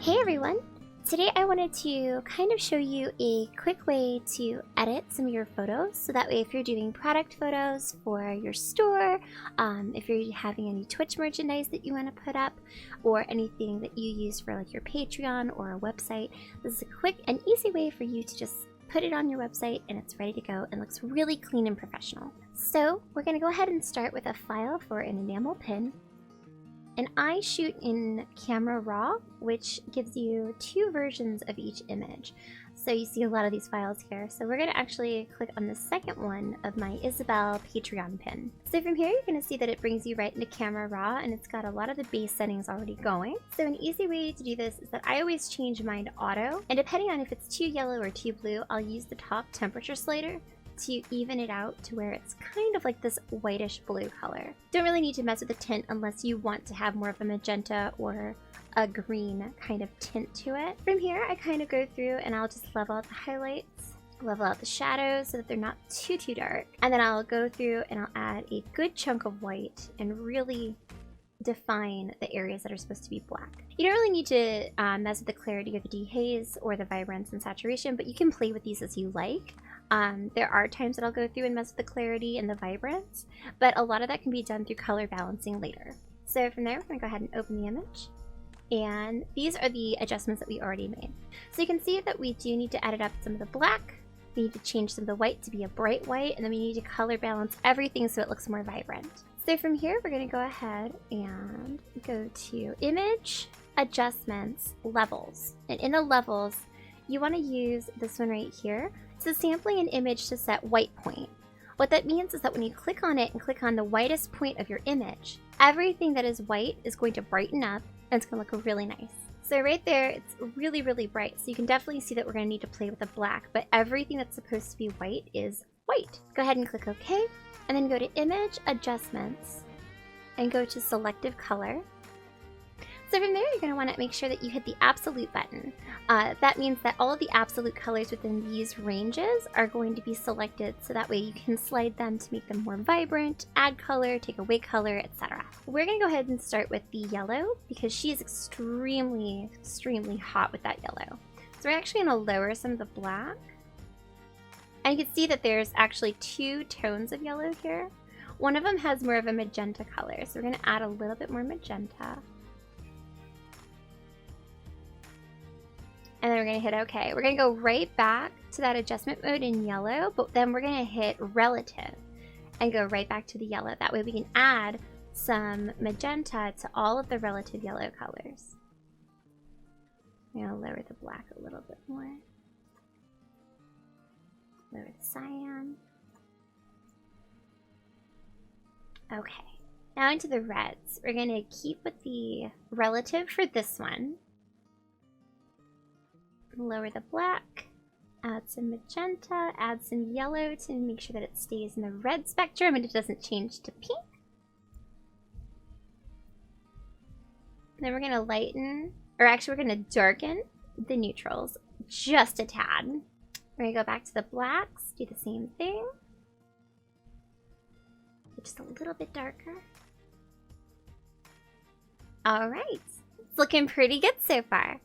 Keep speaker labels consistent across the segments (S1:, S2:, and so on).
S1: Hey everyone! Today I wanted to kind of show you a quick way to edit some of your photos, so that way if you're doing product photos for your store, if you're having any Twitch merchandise that you want to put up, or anything that you use for like your Patreon or a website, this is a quick and easy way for you to just put it on your website and it's ready to go and looks really clean and professional. So we're going to go ahead and start with a file for an enamel pin. And I shoot in Camera Raw, which gives you two versions of each image. So you see a lot of these files here. So we're going to actually click on the second one of my Isabel Patreon pin. So from here, you're going to see that it brings you right into Camera Raw, and it's got a lot of the base settings already going. So an easy way to do this is that I always change mine to auto. And depending on if it's too yellow or too blue, I'll use the top temperature slider to even it out to where it's kind of like this whitish blue color. Don't really need to mess with the tint unless you want to have more of a magenta or a green kind of tint to it. From here, I kind of go through and I'll just level out the highlights, level out the shadows so that they're not too dark. And then I'll go through and I'll add a good chunk of white and really define the areas that are supposed to be black. You don't really need to mess with the clarity of the dehaze or the vibrance and saturation, but you can play with these as you like. There are times that I'll go through and mess with the clarity and the vibrance, but a lot of that can be done through color balancing later. So from there, we're going to go ahead and open the image. And these are the adjustments that we already made. So you can see that we do need to edit up some of the black. We need to change some of the white to be a bright white, and then we need to color balance everything so it looks more vibrant. So from here, we're going to go ahead and go to Image, Adjustments, Levels. And in the levels, you want to use this one right here. So sampling an image to set white point. What that means is that when you click on it and click on the whitest point of your image, everything that is white is going to brighten up and it's going to look really nice. So right there, it's really bright. So you can definitely see that we're going to need to play with the black, but everything that's supposed to be white is white. Go ahead and click OK, and then go to Image Adjustments and go to Selective Color. So from there, you're going to want to make sure that you hit the absolute button. That means that all of the absolute colors within these ranges are going to be selected, so that way you can slide them to make them more vibrant, add color, take away color, etc. We're going to go ahead and start with the yellow because she is extremely hot with that yellow. So we're actually going to lower some of the black. And you can see that there's actually two tones of yellow here. One of them has more of a magenta color, so we're going to add a little bit more magenta. And then we're going to hit OK. We're going to go right back to that adjustment mode in yellow, but then we're going to hit relative and go right back to the yellow. That way we can add some magenta to all of the relative yellow colors. I'm going to lower the black a little bit more. Lower the cyan. Okay. Now into the reds. We're going to keep with the relative for this one. Lower the black, add some magenta, add some yellow to make sure that it stays in the red spectrum and it doesn't change to pink. Then we're going to lighten, or actually we're going to darken the neutrals just a tad. We're going to go back to the blacks, do the same thing. Just a little bit darker. Alright, it's looking pretty good so far.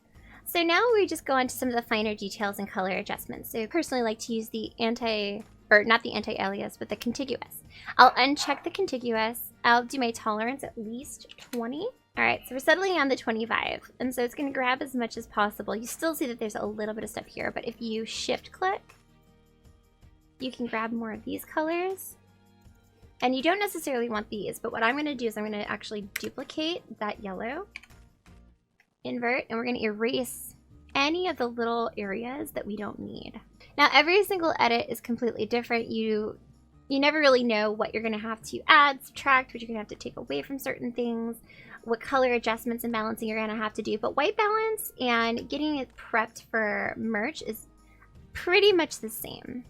S1: So now we just go on to some of the finer details and color adjustments. So I personally like to use the not the anti-alias, but the contiguous. I'll uncheck the contiguous. I'll do my tolerance at least 20. All right, so we're settling on the 25. And so it's gonna grab as much as possible. You still see that there's a little bit of stuff here, but if you shift click, you can grab more of these colors. And you don't necessarily want these, but what I'm gonna do is I'm gonna actually duplicate that yellow, invert, and we're going to erase any of the little areas that we don't need. Now every single edit is completely different. You never really know what you're going to have to add, subtract, what you're going to have to take away from certain things, what color adjustments and balancing you're going to have to do. But white balance and getting it prepped for merch is pretty much the same.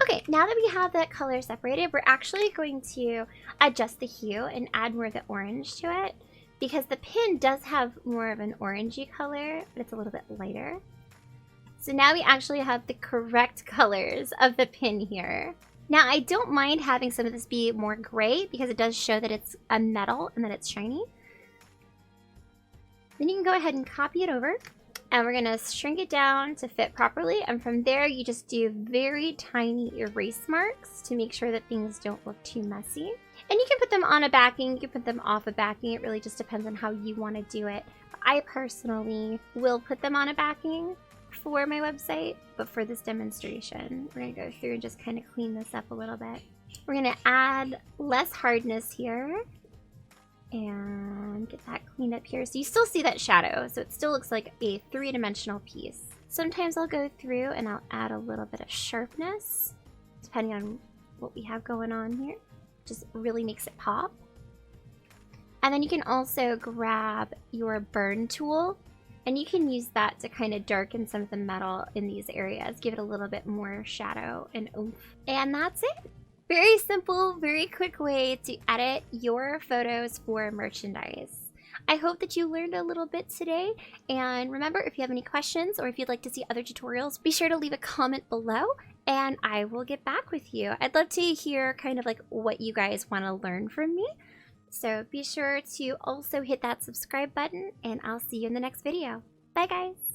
S1: Okay, now that we have that color separated, we're actually going to adjust the hue and add more of the orange to it, because the pin does have more of an orangey color, but it's a little bit lighter. So now we actually have the correct colors of the pin here. Now, I don't mind having some of this be more gray because it does show that it's a metal and that it's shiny. Then you can go ahead and copy it over, and we're gonna shrink it down to fit properly. And from there, you just do very tiny erase marks to make sure that things don't look too messy. And you can put them on a backing, you can put them off a backing. It really just depends on how you want to do it. I personally will put them on a backing for my website, but for this demonstration, we're gonna go through and just kind of clean this up a little bit. We're gonna add less hardness here and get that cleaned up here. So you still see that shadow, so it still looks like a three-dimensional piece. Sometimes I'll go through and I'll add a little bit of sharpness, depending on what we have going on here. Just really makes it pop. And then you can also grab your burn tool, and you can use that to kind of darken some of the metal in these areas, give it a little bit more shadow and oomph. And that's it. Very simple, very quick way to edit your photos for merchandise. I hope that you learned a little bit today, and remember, if you have any questions or if you'd like to see other tutorials, be sure to leave a comment below and I will get back with you. I'd love to hear kind of like what you guys want to learn from me. So be sure to also hit that subscribe button, and I'll see you in the next video. Bye guys!